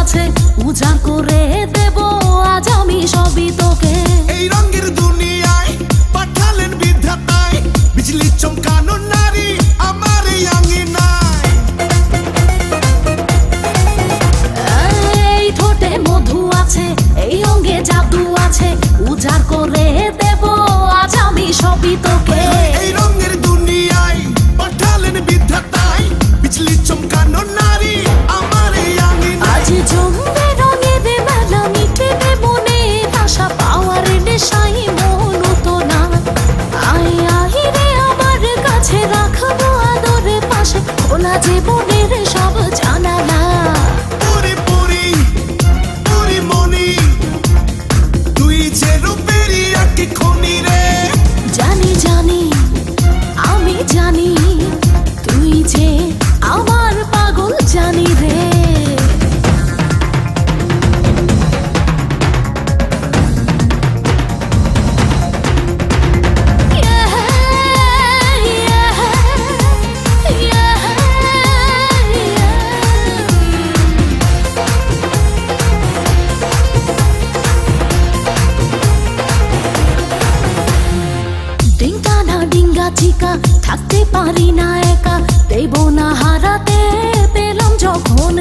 আছে উজাড় করে দেব আজ আমি সবই তোকে। এই রঙের দুনিয়ায় পাঠালেন বিধাতায়, বিজলি চমকানো নারী আমার এই আঙিনায়। এই ঠোঁটে মধু আছে, এই অঙ্গে জাদু আছে, উজাড় করে দেব আজ আমি সবই তোকে। এই রঙের দুনিয়ায় পাঠালেন বিধাতায়, বিজলি চমকানো নারী আমার এই আঙিনায়। আজ জমবে রঙের মেলা, মিটবে মনের আশা, পাওয়ার নেশায় মন তো না। আয় আয় রে আমার কাছে, রাখবো আদর পাশে, খোলা জীবনের সব জানালা। পুরি পুরি পুরি মনি, তুই যে রূপেরই আঁকি খনি রে। জানি জানি আমি জানি, তুই যে আমার পাগল জানি রে। ডিঙ্গা না ডিঙ্গা চিকা, থাকতে পারি না একা, দেব না হারাতে, পেলাম যখন